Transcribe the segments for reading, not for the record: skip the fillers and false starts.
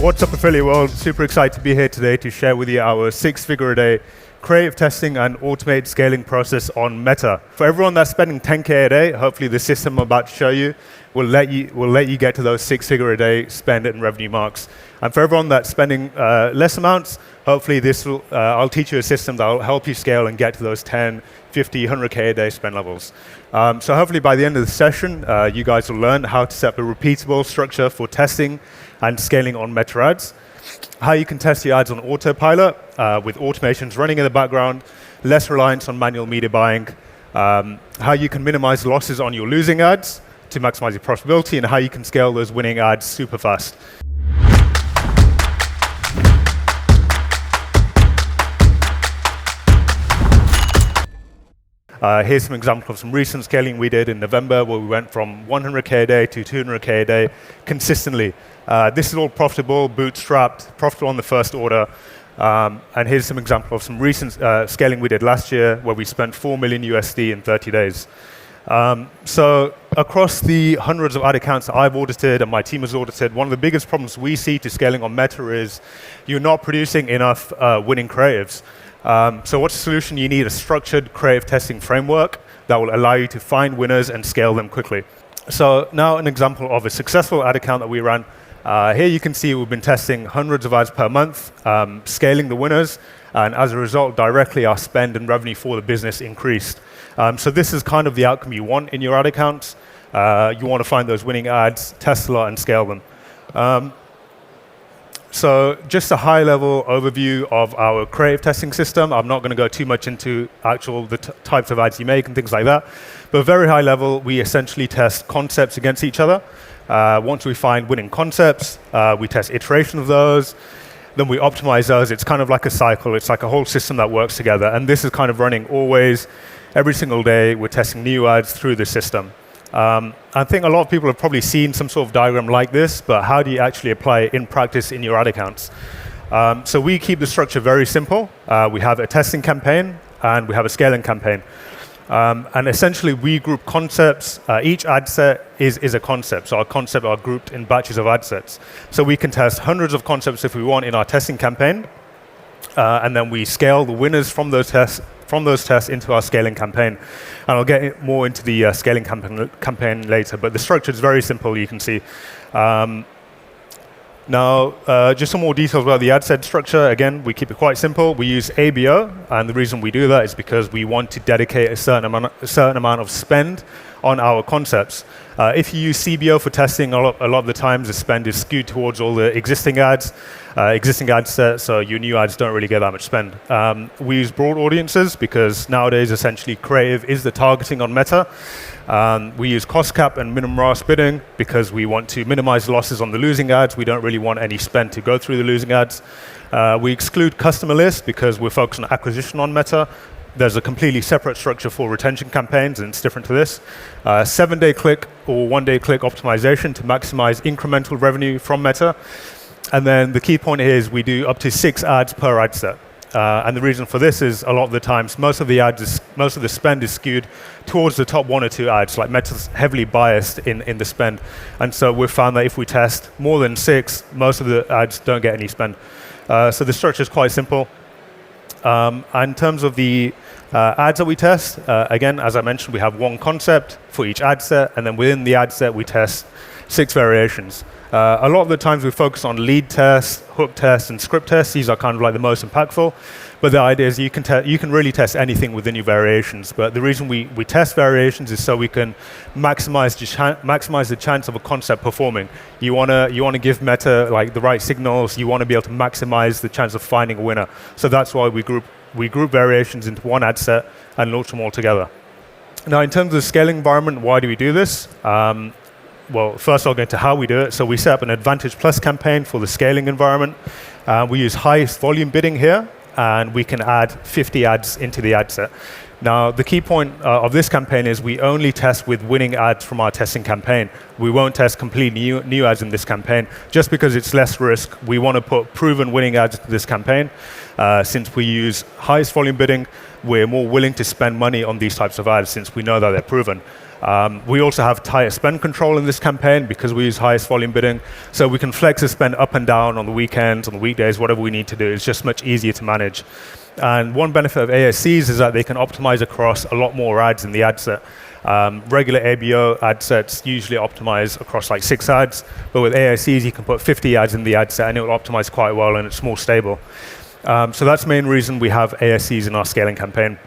What's up, affiliate world? Super excited to be here today to share with you our 6-figure-a-day creative testing and automated scaling process on Meta. For everyone that's spending 10K a day, hopefully the system I'm about to show you will let you get to those 6-figure-a-day spend and revenue marks. And for everyone that's spending less amounts, hopefully this will I'll teach you a system that will help you scale and get to those 10, 50, 100K a day spend levels. So hopefully by the end of the session, you guys will learn how to set up a repeatable structure for testing and scaling on Meta ads, how you can test your ads on autopilot with automations running in the background, less reliance on manual media buying, how you can minimize losses on your losing ads to maximize your profitability, and how you can scale those winning ads super fast. Here's some examples of some recent scaling we did in November, where we went from 100K a day to 200K a day consistently. This is all profitable, bootstrapped, profitable on the first order. And here's some examples of some recent scaling we did last year, where we spent $4 million USD in 30 days. So across the hundreds of ad accounts that I've audited and my team has audited, one of the biggest problems we see to scaling on Meta is you're not producing enough winning creatives. So what's the solution? You need a structured creative testing framework that will allow you to find winners and scale them quickly. So now an example of a successful ad account that we ran. Here you can see we've been testing hundreds of ads per month, scaling the winners, and as a result, directly our spend and revenue for the business increased. So this is kind of the outcome you want in your ad accounts. You want to find those winning ads, test a lot, and scale them. So just a high-level overview of our creative testing system. I'm not going to go too much into the types of ads you make and things like that. But very high level, we essentially test concepts against each other. Once we find winning concepts, we test iteration of those. Then we optimize those. It's kind of like a cycle. It's like a whole system that works together. And this is kind of running always, every single day. We're testing new ads through the system. I think a lot of people have probably seen some sort of diagram like this, but how do you actually apply it in practice in your ad accounts? So we keep the structure very simple. We have a testing campaign, and we have a scaling campaign. And essentially, we group concepts. Each ad set is a concept. So our concepts are grouped in batches of ad sets. So we can test hundreds of concepts if we want in our testing campaign. And then we scale the winners from those tests into our scaling campaign. And I'll get more into the scaling campaign later, but the structure is very simple, you can see. Now, just some more details about the ad set structure. Again, we keep it quite simple. We use ABO, and the reason we do that is because we want to dedicate a certain amount of spend on our concepts. If you use CBO for testing, a lot of the times the spend is skewed towards all the existing ad sets, so your new ads don't really get that much spend. We use broad audiences because nowadays essentially creative is the targeting on Meta. We use cost cap and minimum ROAS bidding because we want to minimize losses on the losing ads. We don't really want any spend to go through the losing ads. We exclude customer lists because we're focused on acquisition on Meta. There's a completely separate structure for retention campaigns, and it's different to this. 7-day click or 1-day click optimization to maximize incremental revenue from Meta. And then the key point here is we do up to 6 ads per ad set. And the reason for this is a lot of the times, most of the spend is skewed towards the top 1 or 2 ads. Like Meta's heavily biased in the spend. And so we've found that if we test more than 6, most of the ads don't get any spend. So the structure is quite simple. And in terms of the ads that we test, again, as I mentioned, we have one concept for each ad set, and then within the ad set, we test 6 variations. A lot of the times we focus on lead tests, hook tests, and script tests. These are kind of like the most impactful. But the idea is you can really test anything within your variations. But the reason we test variations is so we can maximize the chance of a concept performing. You wanna give Meta like the right signals. You want to be able to maximize the chance of finding a winner. So that's why we group variations into one ad set and launch them all together. Now, in terms of the scaling environment, why do we do this? Well, first I'll get into how we do it. So we set up an Advantage Plus campaign for the scaling environment. We use highest volume bidding here, and we can add 50 ads into the ad set. Now, the key point of this campaign is we only test with winning ads from our testing campaign. We won't test complete new ads in this campaign, just because it's less risk. We want to put proven winning ads into this campaign. Since we use highest volume bidding, we're more willing to spend money on these types of ads since we know that they're proven. We also have tighter spend control in this campaign because we use highest volume bidding. So we can flex the spend up and down on the weekends, on the weekdays, whatever we need to do. It's just much easier to manage. And one benefit of ASCs is that they can optimize across a lot more ads in the ad set. Regular ABO ad sets usually optimize across like 6 ads, but with ASCs you can put 50 ads in the ad set and it will optimize quite well and it's more stable. So that's the main reason we have ASCs in our scaling campaign.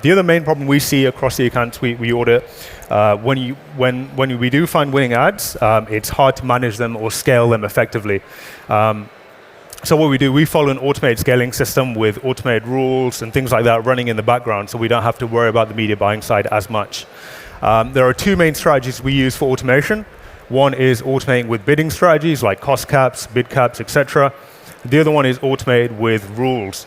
The other main problem we see across the accounts we audit, when we do find winning ads, it's hard to manage them or scale them effectively. So what we do, we follow an automated scaling system with automated rules and things like that running in the background, so we don't have to worry about the media buying side as much. There are 2 main strategies we use for automation. One is automating with bidding strategies like cost caps, bid caps, etc. The other one is automated with rules.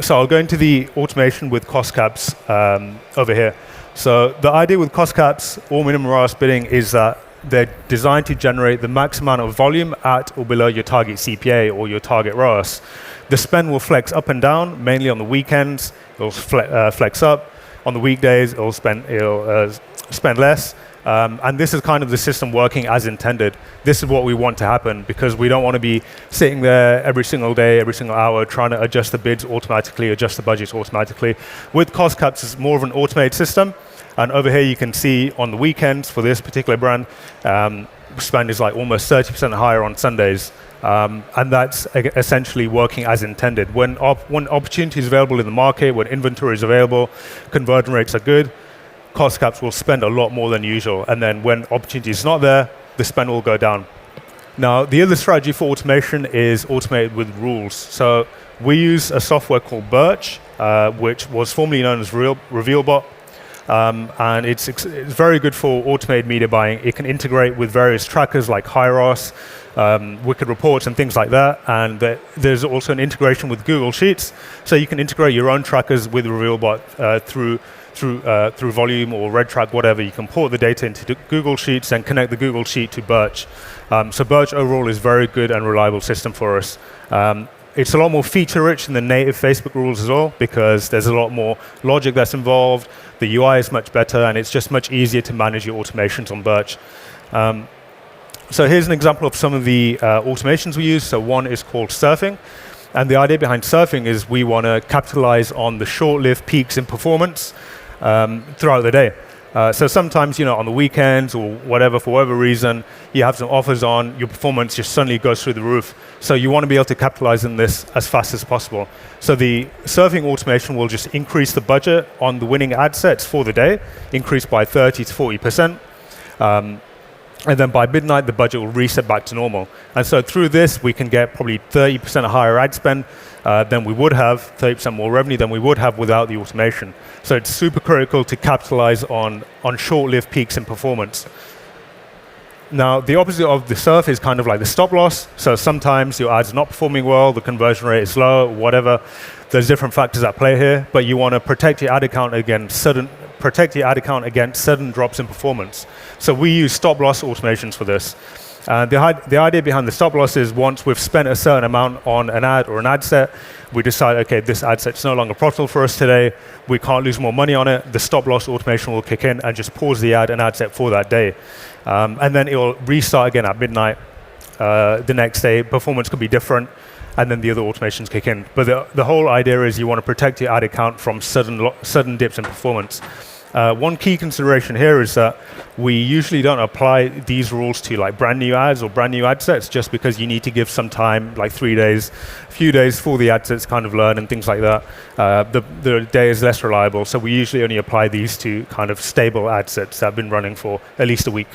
So I'll go into the automation with cost caps over here. So the idea with cost caps or minimum ROAS bidding is that they're designed to generate the max amount of volume at or below your target CPA or your target ROAS. The spend will flex up and down, mainly on the weekends. It'll flex up. On the weekdays, it'll spend less. And this is kind of the system working as intended. This is what we want to happen because we don't want to be sitting there every single day, every single hour, trying to adjust the bids automatically, adjust the budgets automatically. With cost caps, it's more of an automated system. And over here, you can see on the weekends for this particular brand, spend is like almost 30% higher on Sundays. And that's essentially working as intended. When opportunity is available in the market, when inventory is available, conversion rates are good, cost caps will spend a lot more than usual. And then when opportunity is not there, the spend will go down. Now, the other strategy for automation is automated with rules. So we use a software called Birch, which was formerly known as RevealBot. And it's very good for automated media buying. It can integrate with various trackers like HiROS, Wicked Reports and things like that. And there's also an integration with Google Sheets. So you can integrate your own trackers with RevealBot through Volume or RedTrack, whatever. You can port the data into Google Sheets and connect the Google Sheet to Birch. So Birch overall is a very good and reliable system for us. It's a lot more feature-rich than the native Facebook rules as well because there's a lot more logic that's involved. The UI is much better, and it's just much easier to manage your automations on Birch. So here's an example of some of the automations we use. So one is called surfing. And the idea behind surfing is we want to capitalize on the short-lived peaks in performance throughout the day. So sometimes, on the weekends or whatever, for whatever reason, you have some offers on, your performance just suddenly goes through the roof. So you want to be able to capitalize on this as fast as possible. So the surfing automation will just increase the budget on the winning ad sets for the day, increase by 30 to 40%. And then by midnight, the budget will reset back to normal. And so through this, we can get probably 30% higher ad spend than we would have, 30% more revenue than we would have without the automation. So it's super critical to capitalize on short-lived peaks in performance. Now, the opposite of the surf is kind of like the stop loss. So sometimes your ads are not performing well, the conversion rate is low, whatever. There's different factors at play here, but you want to protect your ad account against sudden drops in performance. So we use stop loss automations for this. The idea behind the stop loss is once we've spent a certain amount on an ad or an ad set, we decide, okay, this ad set's no longer profitable for us today, we can't lose more money on it, the stop loss automation will kick in and just pause the ad and ad set for that day. And then it will restart again at midnight the next day. Performance could be different, and then the other automations kick in. But the whole idea is you want to protect your ad account from sudden dips in performance. One key consideration here is that we usually don't apply these rules to like brand new ads or brand new ad sets just because you need to give some time, like 3 days, a few days for the ad sets kind of learn and things like that. The day is less reliable, so we usually only apply these to kind of stable ad sets that have been running for at least a week.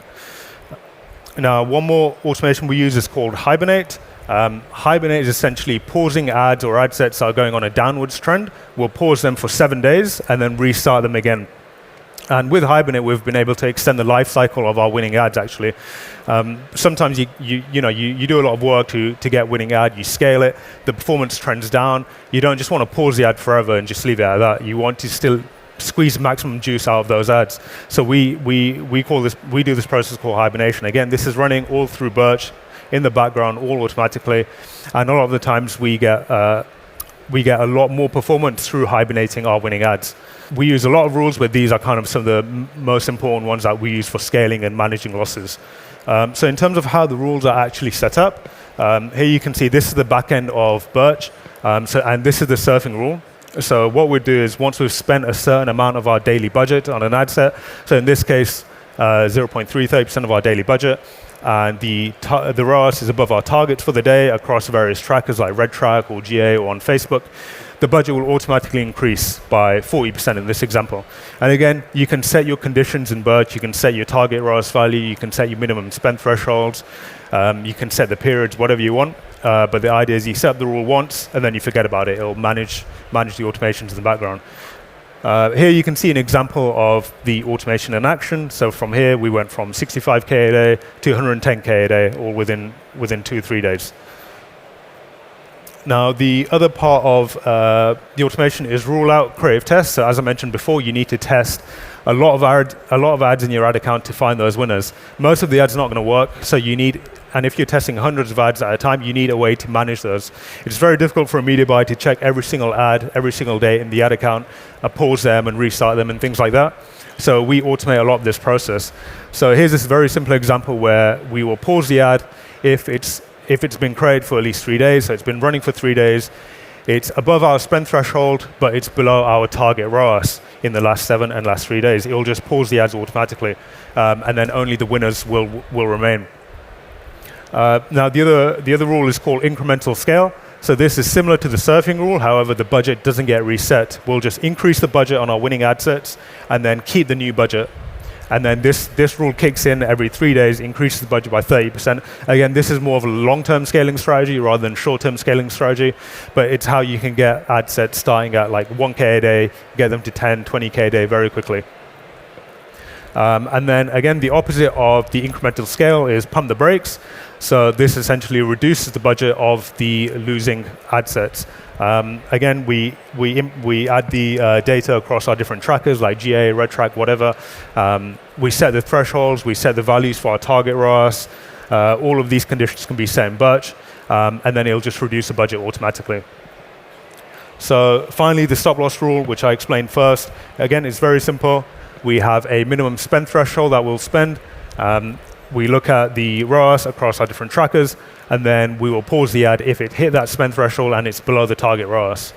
Now, one more automation we use is called Hibernate. Hibernate is essentially pausing ads or ad sets that are going on a downwards trend. We'll pause them for 7 days and then restart them again. And with Hibernate, we've been able to extend the life cycle of our winning ads, actually. Sometimes you do a lot of work to get winning ad, you scale it, the performance trends down. You don't just want to pause the ad forever and just leave it at that. You want to still squeeze maximum juice out of those ads. So we do this process called hibernation. Again, this is running all through Birch in the background, all automatically. And a lot of the times we get we get a lot more performance through hibernating our winning ads. We use a lot of rules, but these are kind of some of the most important ones that we use for scaling and managing losses. So in terms of how the rules are actually set up, here you can see this is the back end of Birch, and this is the surfing rule. So what we'd do is once we've spent a certain amount of our daily budget on an ad set, so in this case, 0.33% of our daily budget, and the ROAS is above our targets for the day across various trackers like RedTrack or GA or on Facebook, the budget will automatically increase by 40% in this example. And again, you can set your conditions in Birch, you can set your target ROAS value, you can set your minimum spend thresholds, you can set the periods, whatever you want. But the idea is you set up the rule once and then you forget about it. It'll manage the automations in the background. Here you can see an example of the automation in action. So from here, we went from 65K a day to 110K a day, all within 2-3 days. Now, the other part of the automation is rule out creative tests. So as I mentioned before, you need to test a lot of ads in your ad account to find those winners. Most of the ads are not going to work, so you need, and if you're testing hundreds of ads at a time, you need a way to manage those. It's very difficult for a media buyer to check every single ad, every single day in the ad account, pause them and restart them and things like that. So we automate a lot of this process. So here's this very simple example where we will pause the ad if it's been created for at least 3 days, so it's been running for 3 days, it's above our spend threshold, but it's below our target ROAS in the last 7 and last 3 days. It will just pause the ads automatically, and then only the winners will remain. Now, the other rule is called incremental scale. So this is similar to the surfing rule, however, the budget doesn't get reset. We'll just increase the budget on our winning ad sets, and then keep the new budget. And then this rule kicks in every 3 days, increases the budget by 30%. Again, this is more of a long-term scaling strategy rather than short-term scaling strategy, but it's how you can get ad sets starting at like 1K a day, get them to 10, 20K a day very quickly. And then again, the opposite of the incremental scale is pump the brakes. So this essentially reduces the budget of the losing ad sets. Again, we add the data across our different trackers like GA, RedTrack, whatever. We set the thresholds, we set the values for our target ROAS. All of these conditions can be set in Birch, and then it'll just reduce the budget automatically. So finally, the stop loss rule, which I explained first. Again, it's very simple. We have a minimum spend threshold that we'll spend. We look at the ROAS across our different trackers, and then we will pause the ad if it hit that spend threshold and it's below the target ROAS.